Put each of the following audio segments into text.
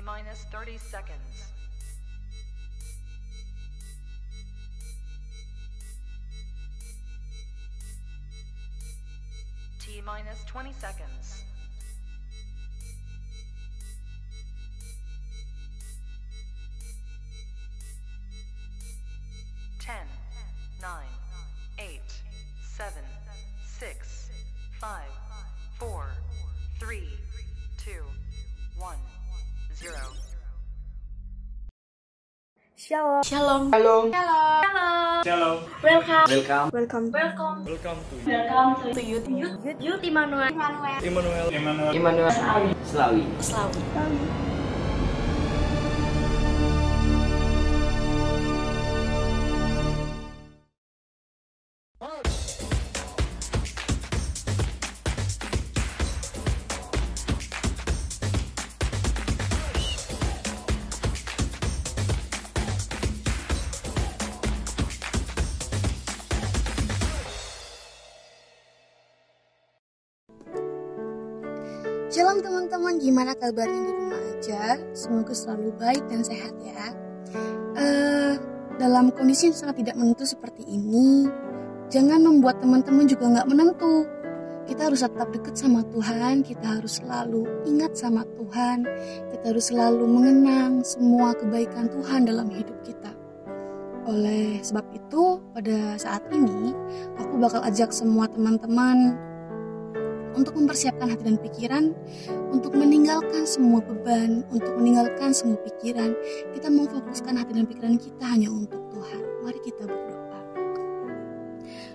minus 30 seconds. T minus 20 seconds. Ten, 9, 8, 7, 6, 5, 4, 3, 2, 1, 0. Shalom. Shalom. Hello. Hello. Shalom. Welcome to Youth Immanuel. Slawi. Shalom teman-teman, gimana kabarnya di rumah aja? Semoga selalu baik dan sehat ya. Dalam kondisi yang sangat tidak menentu seperti ini, jangan membuat teman-teman juga nggak menentu. Kita harus tetap dekat sama Tuhan, kita harus selalu ingat sama Tuhan, kita harus selalu mengenang semua kebaikan Tuhan dalam hidup kita. Oleh sebab itu, pada saat ini, aku bakal ajak semua teman-teman untuk mempersiapkan hati dan pikiran, untuk meninggalkan semua beban, untuk meninggalkan semua pikiran. Kita memfokuskan hati dan pikiran kita hanya untuk Tuhan. Mari kita berdoa.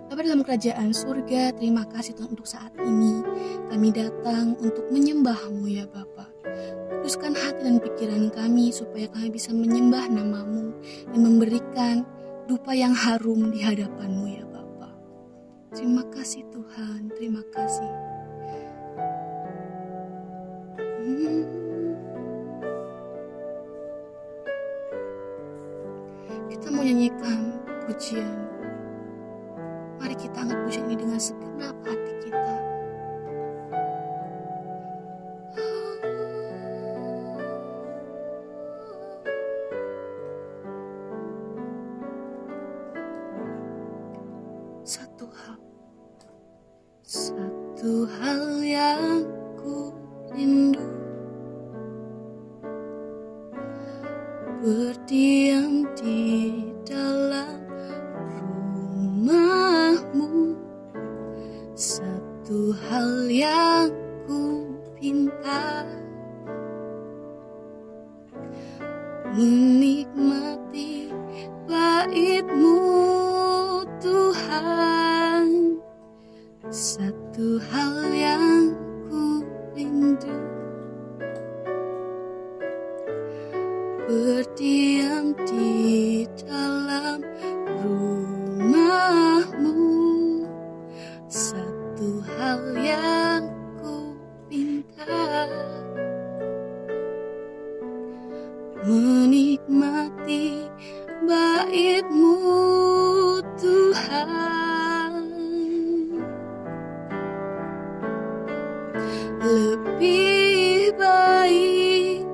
Bapa dalam kerajaan surga, terima kasih Tuhan untuk saat ini. Kami datang untuk menyembah-Mu ya Bapa. Kuduskan hati dan pikiran kami supaya kami bisa menyembah nama-Mu dan memberikan dupa yang harum di hadapan-Mu ya Bapa. Terima kasih Tuhan, terima kasih. Kita mau nyanyikan pujian. Mari kita angkat pujian ini dengan segenap hati kita. Satu hal yang ku rindu, berdiam di dalam rumah-Mu. Satu hal yang ku pinta, menikmati bait-Mu Tuhan. Satu hal yang ku rindu, berdiam di dalam rumah-Mu. Satu hal yang ku pinta, menikmati bait-Mu Tuhan. Lebih baik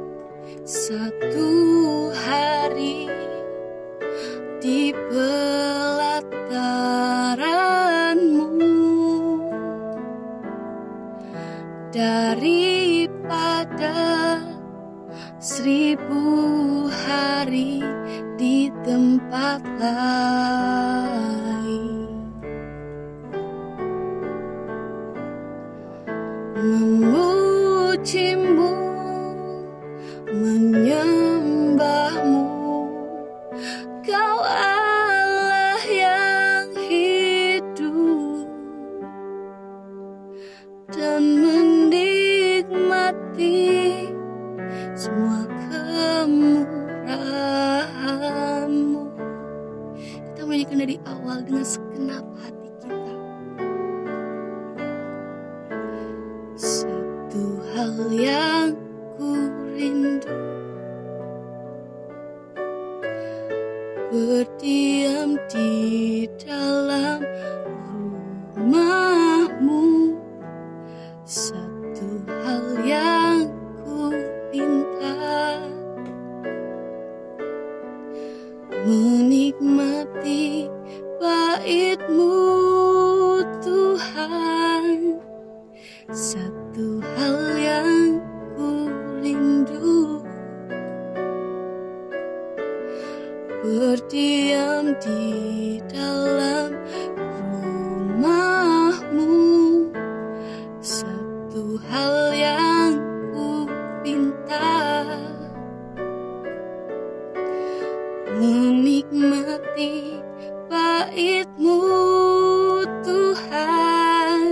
satu hari di pelataran-Mu daripada 1000 hari di tempat lain. Memuji-Mu, menyembah-Mu, Kau Allah yang hidup, dan menikmati semua kemurahan-Mu. Kita menyanyikan dari awal dengan segenap hati kita. Satu hal yang ku rindu, berdiam di dalam rumah-Mu. Satu hal yang ku pinta, menikmati bait-Mu Tuhan. Satu hal yang ku rindu, berdiam di dalam rumah-Mu. Satu hal yang ku pinta, menikmati bait-Mu Tuhan.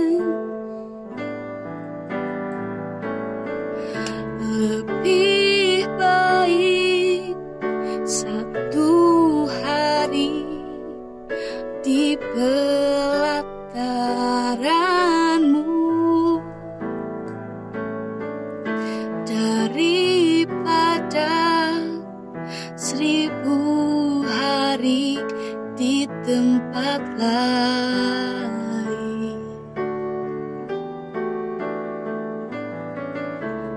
Lebih baik satu hari di pelataran-Mu daripada 1000 hari di tempat lain.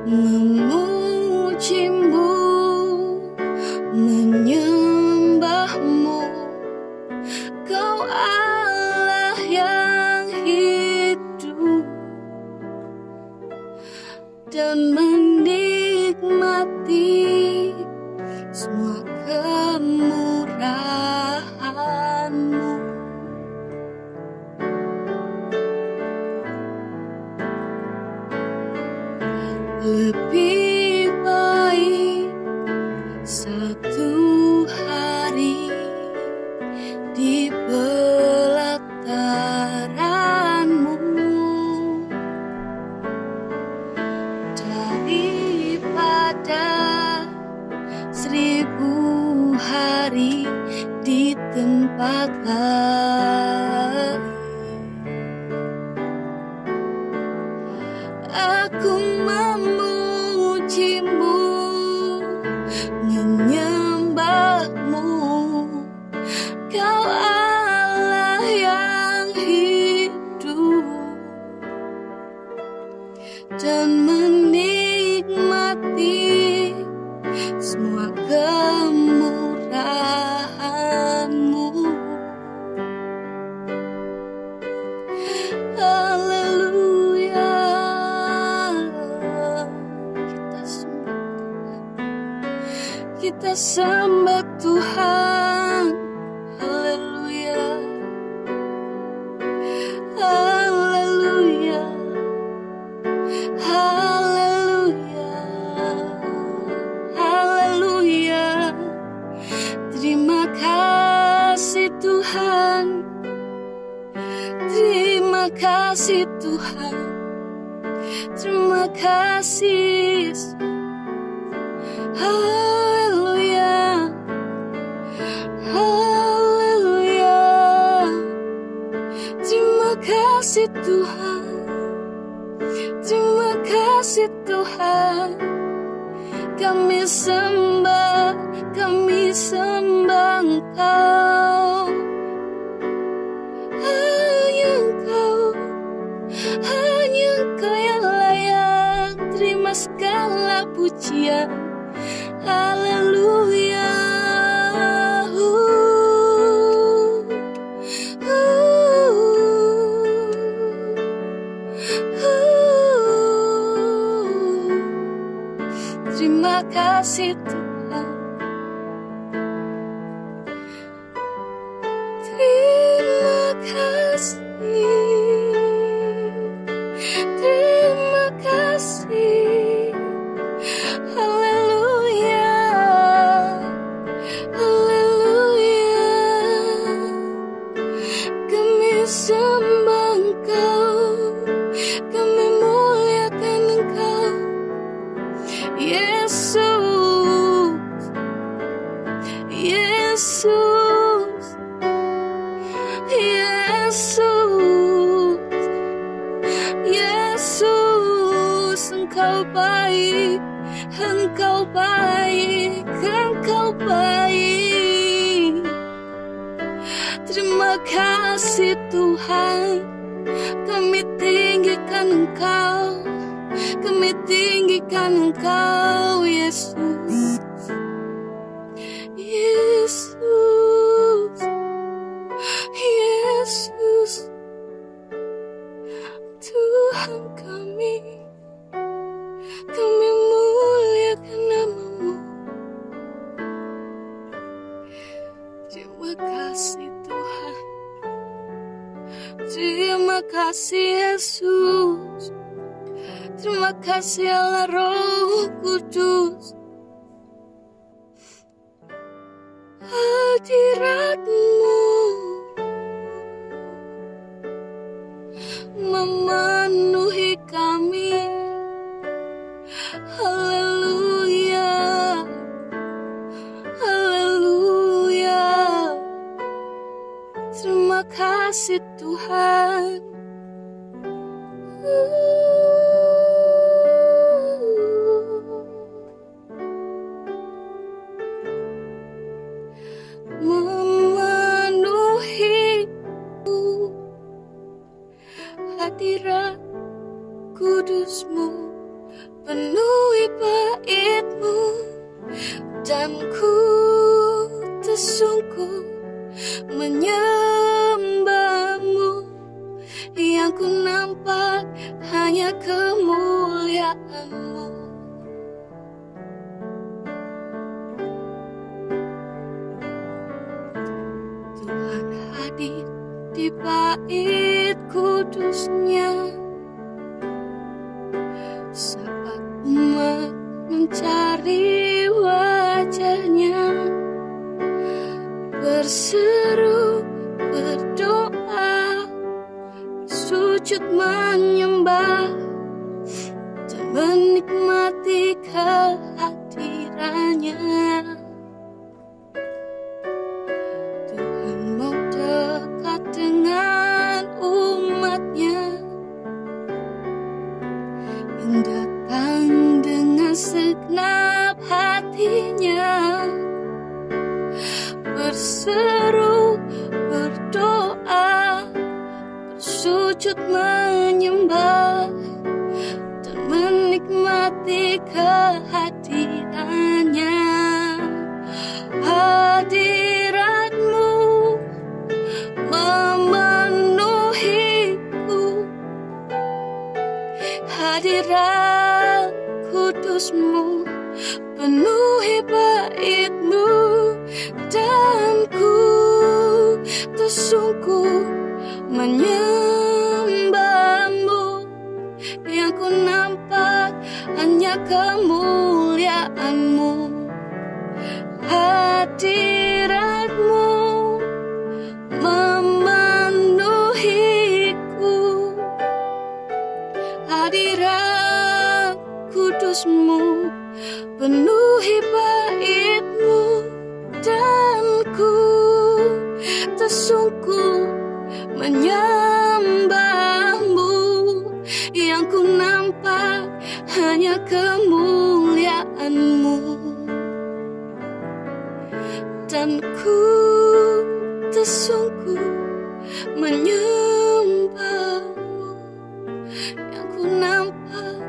Memuji-Mu, menyembah-Mu, Kau Allah yang hidup, dan menikmati semua kemurahan-Mu. Lebih baik satu hari di pelataran-Mu daripada 1000 hari di tempat lain. Aku memuji-Mu, menyembah-Mu, Kau Allah yang hidup, dan menikmati semua kemurahan-Mu. Haleluya, kita sembah Tuhan. Haleluya, haleluya, haleluya, haleluya. Terima kasih Tuhan, terima kasih Tuhan, terima kasih Yesus. Haleluya, haleluya. Terima kasih Tuhan, terima kasih Tuhan. Kami sembah Engkau. Hanya Engkau yang layak terima segala pujian. Haleluya. Terima kasih Tuhan, terima kasih, terima kasih. Haleluya, haleluya. Kami sembah Engkau, kami muliakan Engkau, Yesus, Yesus, Yesus, Yesus. Engkau baik, Engkau baik, Engkau baik. Terima kasih Tuhan, kami tinggikan Engkau, kami tinggikan Engkau, Yesus, Yesus. kasih Yesus, terima kasih Allah Roh Kudus. Hadirat-Mu memenuhi kami. Haleluya, haleluya. Terima kasih Tuhan. Memenuhiku, hadirat kudus-Mu, penuhi bait-Mu, dan ku tersungkur menyembah-Mu. Yang ku nampak hanya kemuliaan-Mu. Tuhan hadir di bait kudus-Nya saat umat mencari wajah-Nya, berseru, berdoa, sujud menyembah, dan menikmati kehadirannya. Tuhan mau dekat dengan umat-Nya yang datang dengan segenap hatinya, berseru, berdoa, bersujud menyembah, dan menikmati kehadirannya. Hadirat-Mu memenuhiku, hadirat kudus-Mu, penuhi bait-Mu, dan ku tersungkur menyembah-Mu. Yang ku nampak hanya kemuliaan-Mu. Hadirat-Mu memenuhiku, hadirat kudus-Mu, penuhi bait-Mu, dan ku tersungkur menyembah-Mu. Yang ku nampak hanya kemuliaan-Mu, dan ku tersungkur menyembah-Mu. Yang ku nampak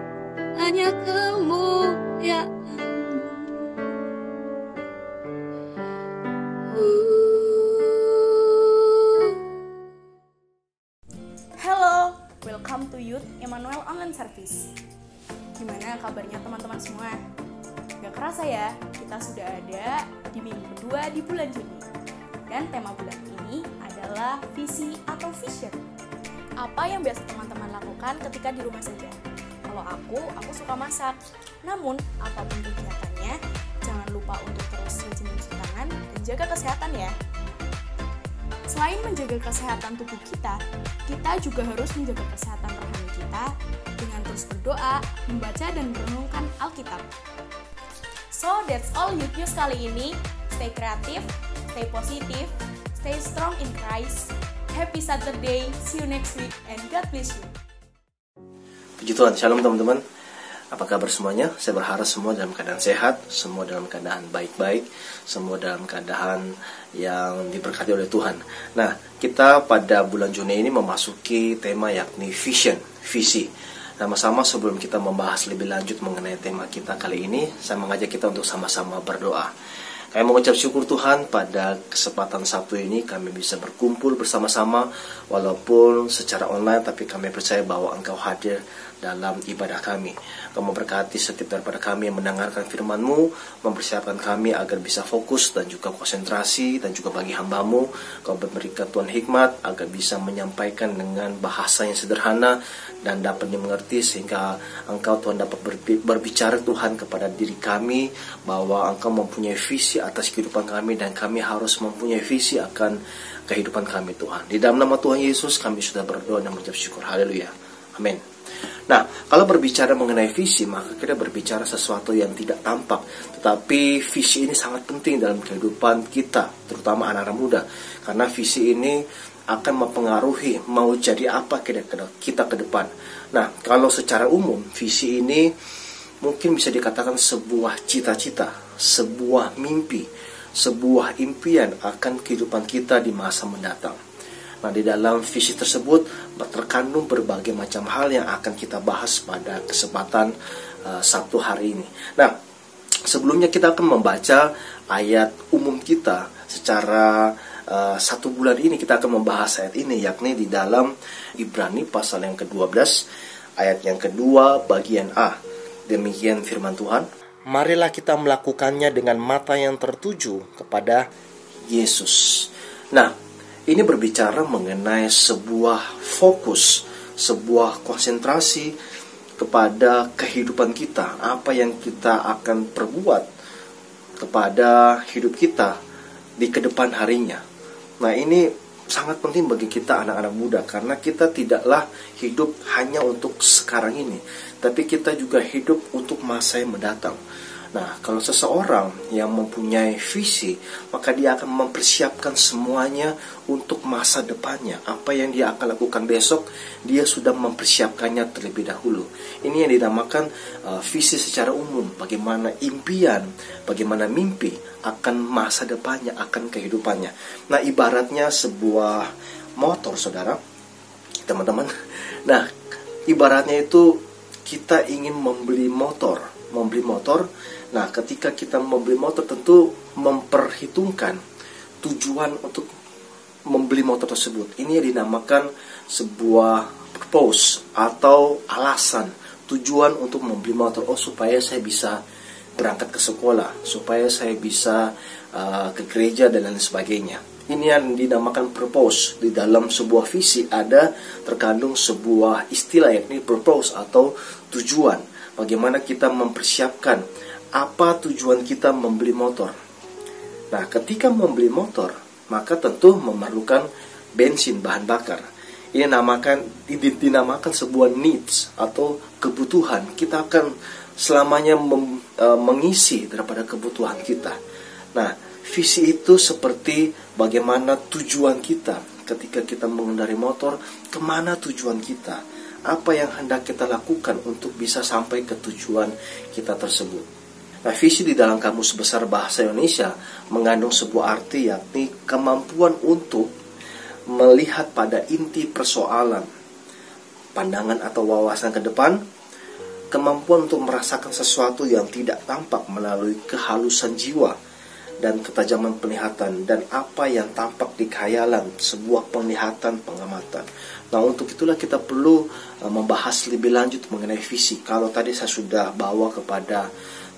hanya kemuliaan-Mu. Hello, welcome to Youth Emmanuel Online Service. Gimana kabarnya teman-teman semua? Gak kerasa ya, kita sudah ada di minggu kedua di bulan Juni. Dan tema bulan ini adalah visi atau vision. Apa yang biasa teman-teman lakukan ketika di rumah saja? Kalau aku suka masak. Namun, apapun kegiatannya, jangan lupa untuk terus rajin mencuci tangan dan jaga kesehatan ya. Selain menjaga kesehatan tubuh kita juga harus menjaga kesehatan rohani kita dengan terus berdoa, membaca dan merenungkan Alkitab. So, that's all Youth News kali ini. Stay kreatif, stay positif, stay strong in Christ. Happy Saturday, see you next week, and God bless you. Puji Tuhan, shalom teman-teman. Apa kabar semuanya? Saya berharap semua dalam keadaan sehat, semua dalam keadaan baik-baik, semua dalam keadaan yang diberkati oleh Tuhan. Nah, kita pada bulan Juni ini memasuki tema yakni vision, visi. Sama-sama sebelum kita membahas lebih lanjut mengenai tema kita kali ini, saya mengajak kita untuk sama-sama berdoa. Kami mengucap syukur Tuhan pada kesempatan Sabtu ini kami bisa berkumpul bersama-sama walaupun secara online, tapi kami percaya bahwa Engkau hadir dalam ibadah kami. Kau memberkati setiap daripada kami yang mendengarkan firman-Mu, mempersiapkan kami agar bisa fokus dan juga konsentrasi, dan juga bagi hamba-Mu, Kau berikan Tuhan hikmat agar bisa menyampaikan dengan bahasa yang sederhana dan dapat dimengerti, sehingga Engkau Tuhan dapat berbicara Tuhan kepada diri kami, bahwa Engkau mempunyai visi atas kehidupan kami dan kami harus mempunyai visi akan kehidupan kami Tuhan. Di dalam nama Tuhan Yesus kami sudah berdoa dan mengucap syukur. Haleluya. Amin. Nah, kalau berbicara mengenai visi, maka kita berbicara sesuatu yang tidak tampak. Tetapi visi ini sangat penting dalam kehidupan kita, terutama anak-anak muda. Karena visi ini akan mempengaruhi mau jadi apa kita ke depan. Nah, kalau secara umum, visi ini mungkin bisa dikatakan sebuah cita-cita, sebuah mimpi, sebuah impian akan kehidupan kita di masa mendatang. Nah, di dalam visi tersebut terkandung berbagai macam hal yang akan kita bahas pada kesempatan Sabtu hari ini. Nah, sebelumnya kita akan membaca ayat umum kita secara 1 bulan ini. Kita akan membahas ayat ini, yakni di dalam Ibrani pasal yang ke-12, ayat yang kedua, bagian A. Demikian firman Tuhan. Marilah kita melakukannya dengan mata yang tertuju kepada Yesus. Nah, ini berbicara mengenai sebuah fokus, sebuah konsentrasi kepada kehidupan kita. Apa yang kita akan perbuat kepada hidup kita di kedepan harinya. Nah, ini sangat penting bagi kita anak-anak muda, karena kita tidaklah hidup hanya untuk sekarang ini, tapi kita juga hidup untuk masa yang mendatang. Nah, kalau seseorang yang mempunyai visi, maka dia akan mempersiapkan semuanya untuk masa depannya. Apa yang dia akan lakukan besok, dia sudah mempersiapkannya terlebih dahulu. Ini yang dinamakan visi secara umum. Bagaimana impian, bagaimana mimpi akan masa depannya, akan kehidupannya. Nah, ibaratnya sebuah motor, saudara, teman-teman. Nah, ibaratnya itu kita ingin membeli motor. Nah, ketika kita membeli motor, tentu memperhitungkan tujuan untuk membeli motor tersebut. Ini yang dinamakan sebuah purpose atau alasan, tujuan untuk membeli motor. Oh, supaya saya bisa berangkat ke sekolah, supaya saya bisa ke gereja dan lain sebagainya. Ini yang dinamakan purpose. Di dalam sebuah visi ada terkandung sebuah istilah, yakni purpose atau tujuan. Bagaimana kita mempersiapkan apa tujuan kita membeli motor. Nah, ketika membeli motor, maka tentu memerlukan bensin, bahan bakar. Ini dinamakan sebuah needs atau kebutuhan. Kita akan selamanya mengisi daripada kebutuhan kita. Nah, visi itu seperti bagaimana tujuan kita ketika kita mengendarai motor, kemana tujuan kita, apa yang hendak kita lakukan untuk bisa sampai ke tujuan kita tersebut. Nah, visi di dalam Kamus Besar Bahasa Indonesia mengandung sebuah arti, yakni kemampuan untuk melihat pada inti persoalan, pandangan atau wawasan ke depan, kemampuan untuk merasakan sesuatu yang tidak tampak melalui kehalusan jiwa dan ketajaman penglihatan, dan apa yang tampak di khayalan, sebuah penglihatan pengamatan. Nah, untuk itulah kita perlu membahas lebih lanjut mengenai visi. Kalau tadi saya sudah bawa kepada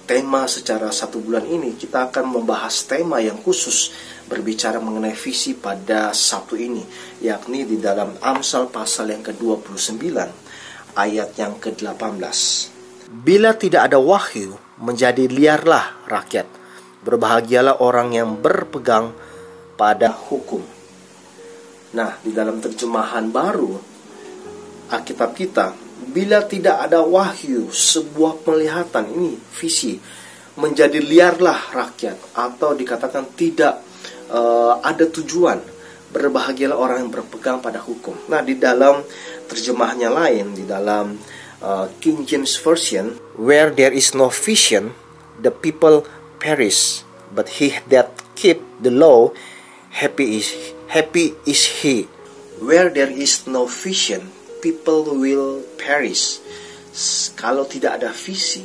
tema secara 1 bulan ini, kita akan membahas tema yang khusus berbicara mengenai visi pada Sabtu ini, yakni di dalam Amsal pasal yang ke-29 ayat yang ke-18. Bila tidak ada wahyu, menjadi liarlah rakyat. Berbahagialah orang yang berpegang pada hukum. Nah, di dalam terjemahan baru Alkitab kita, bila tidak ada wahyu, sebuah penglihatan, ini visi, menjadi liarlah rakyat, atau dikatakan tidak ada tujuan. Berbahagialah orang yang berpegang pada hukum. Nah, di dalam terjemahannya lain, di dalam King James Version, where there is no vision, the people perish, but he that keep the law, happy is he. Where there is no vision, people will perish. Kalau tidak ada visi,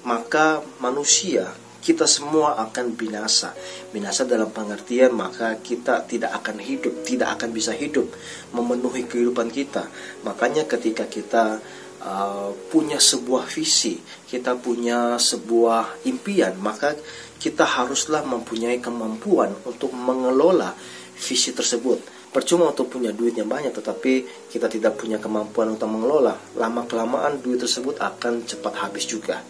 maka manusia, kita semua akan binasa. Binasa dalam pengertian, maka kita tidak akan hidup, tidak akan bisa hidup memenuhi kehidupan kita. Makanya ketika kita punya sebuah visi, kita punya sebuah impian, maka kita haruslah mempunyai kemampuan untuk mengelola visi tersebut. Percuma untuk punya duit yang banyak, tetapi kita tidak punya kemampuan untuk mengelola, lama-kelamaan duit tersebut akan cepat habis juga.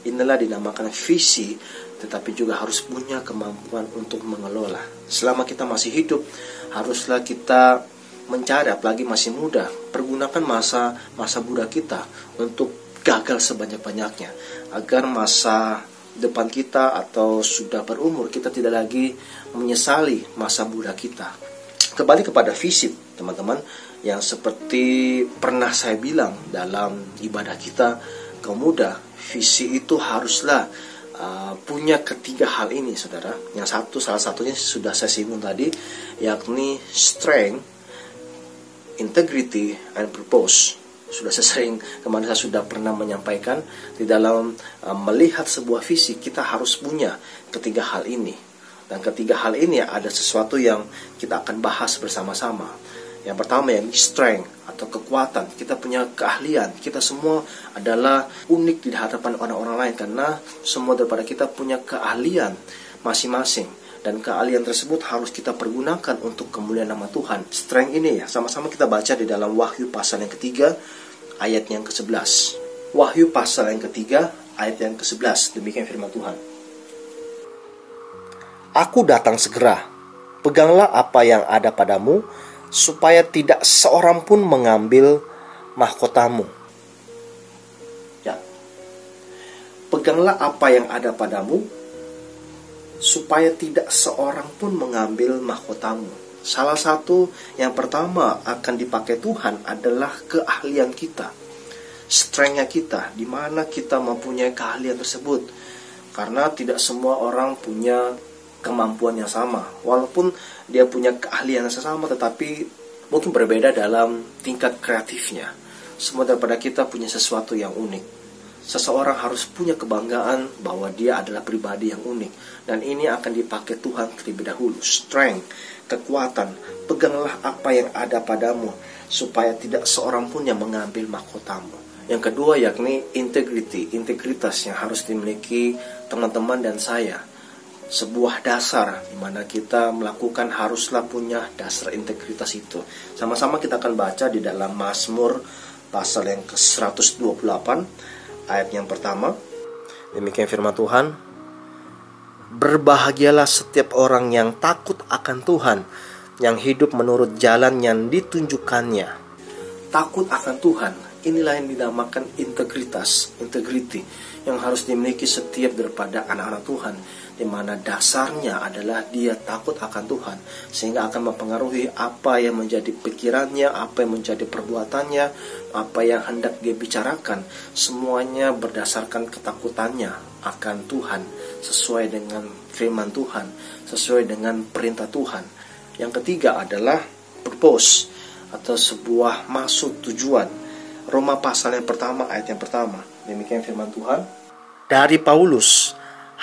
Inilah dinamakan visi, tetapi juga harus punya kemampuan untuk mengelola. Selama kita masih hidup, haruslah kita mencari, apalagi masih muda, pergunakan masa muda kita untuk gagal sebanyak-banyaknya, agar masa depan kita atau sudah berumur kita tidak lagi menyesali masa muda kita. Kembali kepada visi, teman-teman, yang seperti pernah saya bilang dalam ibadah kita kaum muda, visi itu haruslah punya ketiga hal ini, saudara. Yang salah satunya sudah saya singgung tadi, yakni strength, integrity, and purpose. Sudah kemarin saya sudah pernah menyampaikan, di dalam melihat sebuah visi kita harus punya ketiga hal ini. Dan ketiga hal ini ada sesuatu yang kita akan bahas bersama-sama. Yang pertama yang strength atau kekuatan. Kita punya keahlian. Kita semua adalah unik di hadapan orang-orang lain, karena semua daripada kita punya keahlian masing-masing. Dan keahlian tersebut harus kita pergunakan untuk kemuliaan nama Tuhan. Strength ini ya, sama-sama kita baca di dalam Wahyu pasal yang ketiga, ayat yang ke-11. Wahyu pasal yang ketiga, ayat yang ke-11. Demikian firman Tuhan. Aku datang segera. Peganglah apa yang ada padamu, supaya tidak seorang pun mengambil mahkotamu. Ya. Peganglah apa yang ada padamu, supaya tidak seorang pun mengambil mahkotamu. Salah satu yang pertama akan dipakai Tuhan adalah keahlian kita, strength-nya kita, di mana kita mempunyai keahlian tersebut. Karena tidak semua orang punya kemampuan yang sama. Walaupun dia punya keahlian yang sama, tetapi mungkin berbeda dalam tingkat kreatifnya. Semua daripada kita punya sesuatu yang unik. Seseorang harus punya kebanggaan bahwa dia adalah pribadi yang unik. Dan ini akan dipakai Tuhan terlebih dahulu. Strength, kekuatan, peganglah apa yang ada padamu, supaya tidak seorang pun yang mengambil mahkotamu. Yang kedua yakni integrity, integritas yang harus dimiliki teman-teman dan saya. Sebuah dasar di mana kita melakukan haruslah punya dasar integritas itu. Sama-sama kita akan baca di dalam Mazmur pasal yang ke-128. Ayat yang pertama, demikian firman Tuhan. Berbahagialah setiap orang yang takut akan Tuhan, yang hidup menurut jalan yang ditunjukkannya. Takut akan Tuhan, inilah yang dinamakan integritas, integrity, yang harus dimiliki setiap daripada anak-anak Tuhan, di mana dasarnya adalah dia takut akan Tuhan, sehingga akan mempengaruhi apa yang menjadi pikirannya, apa yang menjadi perbuatannya, apa yang hendak dia bicarakan. Semuanya berdasarkan ketakutannya akan Tuhan, sesuai dengan firman Tuhan, sesuai dengan perintah Tuhan. Yang ketiga adalah purpose, atau sebuah maksud, tujuan. Roma pasal yang pertama, ayat yang pertama. Demikian firman Tuhan. Dari Paulus,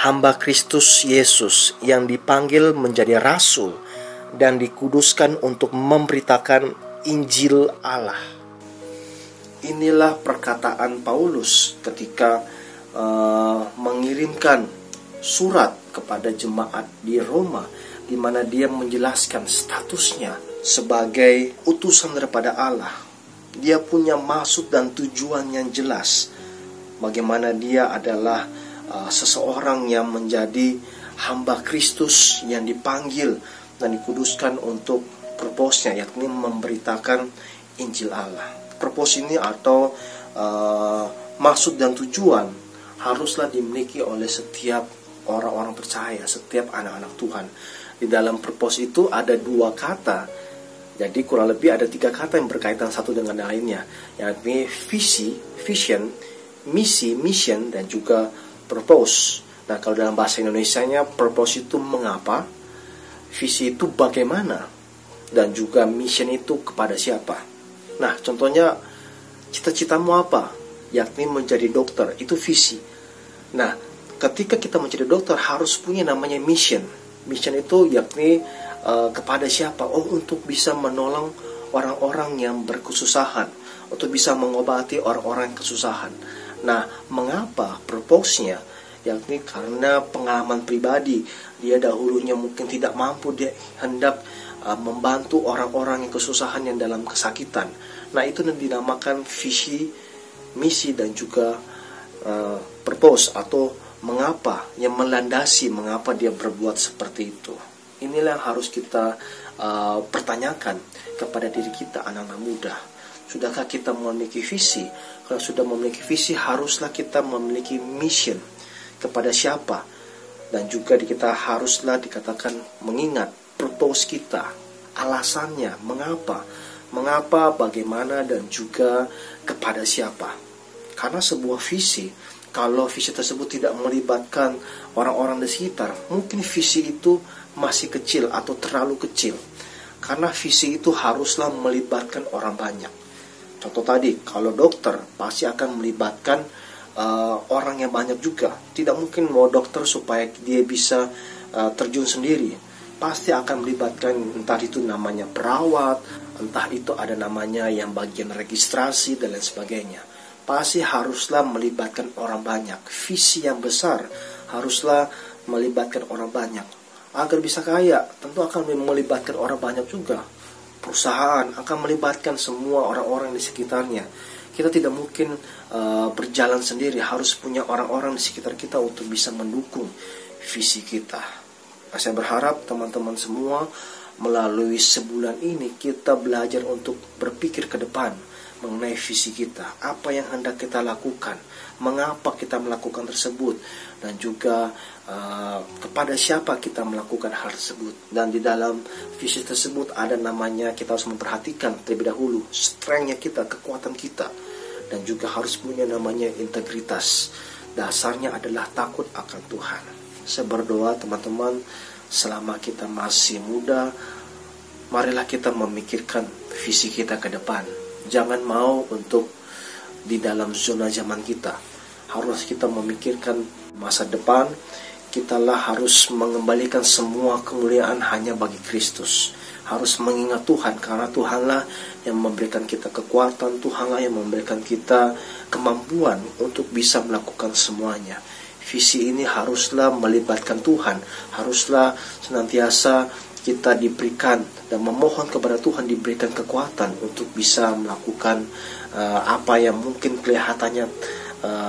hamba Kristus Yesus, yang dipanggil menjadi rasul dan dikuduskan untuk memberitakan Injil Allah. Inilah perkataan Paulus ketika mengirimkan surat kepada jemaat di Roma, di mana dia menjelaskan statusnya sebagai utusan daripada Allah. Dia punya maksud dan tujuan yang jelas. Bagaimana dia adalah seseorang yang menjadi hamba Kristus yang dipanggil dan dikuduskan untuk purpose-nya, yakni memberitakan Injil Allah. Purpose ini atau maksud dan tujuan haruslah dimiliki oleh setiap orang-orang percaya, setiap anak-anak Tuhan. Di dalam purpose itu ada dua kata, jadi kurang lebih ada tiga kata yang berkaitan satu dengan lainnya, yakni visi, vision, misi, mission, dan juga purpose. Nah, kalau dalam bahasa Indonesianya, purpose itu mengapa, visi itu bagaimana, dan juga mission itu kepada siapa. Nah, contohnya cita-citamu apa? Yakni menjadi dokter, itu visi. Nah, ketika kita menjadi dokter harus punya namanya mission. Mission itu yakni kepada siapa? Oh, untuk bisa menolong orang-orang yang berkesusahan, untuk bisa mengobati orang-orang yang kesusahan. Nah, mengapa purpose-nya? Yakni karena pengalaman pribadi, dia dahulunya mungkin tidak mampu, dia hendak membantu orang-orang yang kesusahan, yang dalam kesakitan. Nah, itu yang dinamakan visi, misi, dan juga purpose atau mengapa, yang melandasi mengapa dia berbuat seperti itu. Inilah yang harus kita pertanyakan kepada diri kita, anak-anak muda. Sudahkah kita memiliki visi? Kalau sudah memiliki visi, haruslah kita memiliki mission. Kepada siapa? Dan juga kita haruslah dikatakan mengingat purpose kita, alasannya, mengapa, bagaimana, dan juga kepada siapa. Karena sebuah visi, kalau visi tersebut tidak melibatkan orang-orang di sekitar, mungkin visi itu masih kecil atau terlalu kecil. Karena visi itu haruslah melibatkan orang banyak. Contoh tadi, kalau dokter pasti akan melibatkan orang yang banyak juga. Tidak mungkin mau dokter supaya dia bisa terjun sendiri. Pasti akan melibatkan, entah itu namanya perawat, entah itu ada namanya yang bagian registrasi dan lain sebagainya. Pasti haruslah melibatkan orang banyak. Visi yang besar haruslah melibatkan orang banyak. Agar bisa kaya, tentu akan melibatkan orang banyak juga. Perusahaan akan melibatkan semua orang-orang di sekitarnya. Kita tidak mungkin berjalan sendiri, harus punya orang-orang di sekitar kita untuk bisa mendukung visi kita. Nah, saya berharap teman-teman semua melalui sebulan ini kita belajar untuk berpikir ke depan mengenai visi kita, apa yang hendak kita lakukan, mengapa kita melakukan tersebut, dan juga kepada siapa kita melakukan hal tersebut. Dan di dalam visi tersebut ada namanya, kita harus memperhatikan terlebih dahulu strength-nya kita, kekuatan kita, dan juga harus punya namanya integritas. Dasarnya adalah takut akan Tuhan. Saya berdoa teman-teman, selama kita masih muda, marilah kita memikirkan visi kita ke depan. Jangan mau untuk di dalam zona zaman kita. Harus kita memikirkan masa depan. Kitalah harus mengembalikan semua kemuliaan hanya bagi Kristus. Harus mengingat Tuhan, karena Tuhanlah yang memberikan kita kekuatan, Tuhanlah yang memberikan kita kemampuan untuk bisa melakukan semuanya. Visi ini haruslah melibatkan Tuhan, haruslah senantiasa kita diberikan dan memohon kepada Tuhan diberikan kekuatan untuk bisa melakukan apa yang mungkin kelihatannya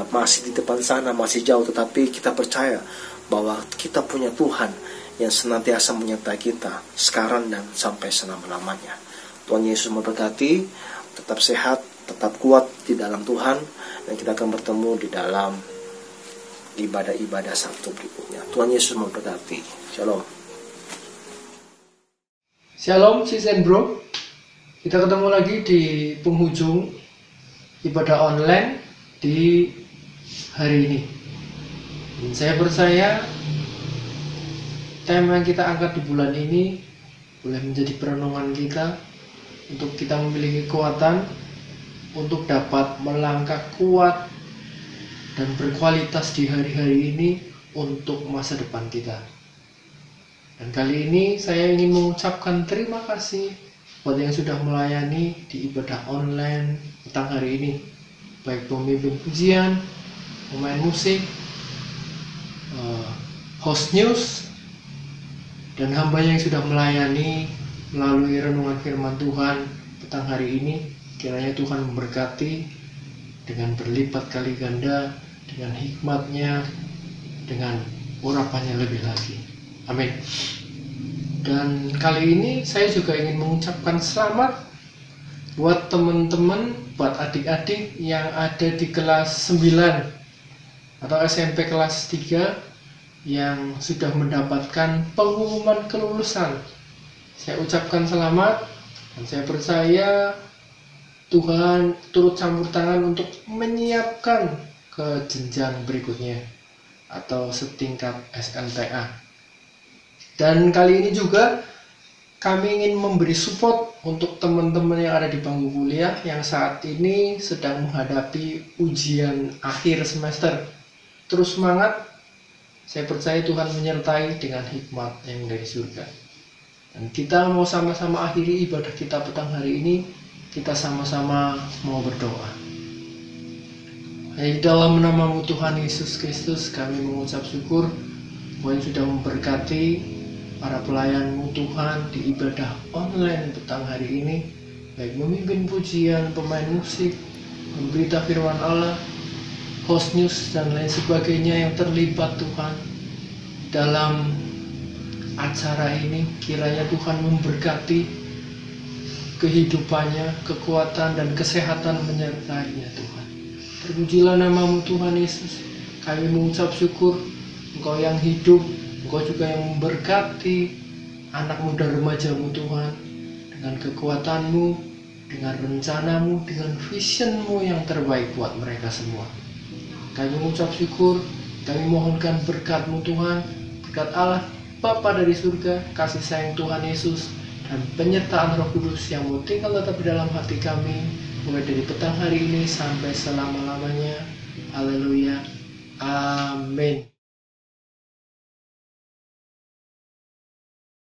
masih di depan sana, masih jauh, tetapi kita percaya bahwa kita punya Tuhan yang senantiasa menyertai kita sekarang dan sampai selama-lamanya. Tuhan Yesus memberkati, tetap sehat, tetap kuat di dalam Tuhan, dan kita akan bertemu di dalam ibadah-ibadah Sabtu berikutnya. Tuhan Yesus memberkati. Shalom. Shalom sis and bro. Kita ketemu lagi di penghujung ibadah online di hari ini. Dan saya percaya tema yang kita angkat di bulan ini boleh menjadi perenungan kita untuk kita memiliki kekuatan untuk dapat melangkah kuat dan berkualitas di hari-hari ini untuk masa depan kita. Dan kali ini saya ingin mengucapkan terima kasih buat yang sudah melayani di ibadah online petang hari ini, baik pemimpin pujian, pemain musik, host news, dan hambanya yang sudah melayani melalui renungan firman Tuhan petang hari ini. Kiranya Tuhan memberkati dengan berlipat kali ganda, dengan hikmatnya, dengan urapannya lebih lagi. Amin. Dan kali ini saya juga ingin mengucapkan selamat buat teman-teman, buat adik-adik yang ada di kelas 9 atau SMP kelas 3 yang sudah mendapatkan pengumuman kelulusan. Saya ucapkan selamat, dan saya percaya Tuhan turut campur tangan untuk menyiapkan ke jenjang berikutnya atau setingkat SLTA. Dan kali ini juga kami ingin memberi support untuk teman-teman yang ada di bangku kuliah yang saat ini sedang menghadapi ujian akhir semester. Terus semangat. Saya percaya Tuhan menyertai dengan hikmat yang dari surga. Dan kita mau sama-sama akhiri ibadah kita petang hari ini. kita sama-sama mau berdoa. Di dalam nama-Mu Tuhan Yesus Kristus, kami mengucap syukur Tuhan sudah memberkati para pelayan-Mu Tuhan di ibadah online petang hari ini, baik memimpin pujian, pemain musik, memberita firman Allah, host news dan lain sebagainya yang terlibat Tuhan dalam acara ini. Kiranya Tuhan memberkati kehidupannya, kekuatan dan kesehatan menyertainya Tuhan. Terpujilah nama-Mu Tuhan Yesus. Kami mengucap syukur Engkau yang hidup, Engkau juga yang memberkati anak muda remaja-Mu Tuhan dengan kekuatan-Mu, dengan rencana-Mu, dengan vision-Mu yang terbaik buat mereka semua. Kami mengucap syukur, kami mohonkan berkat-Mu Tuhan, berkat Allah Bapa dari surga, kasih sayang Tuhan Yesus, dan penyertaan Roh Kudus yang mau tinggal tetap di dalam hati kami, mulai dari petang hari ini sampai selama-lamanya. Haleluya. Amin.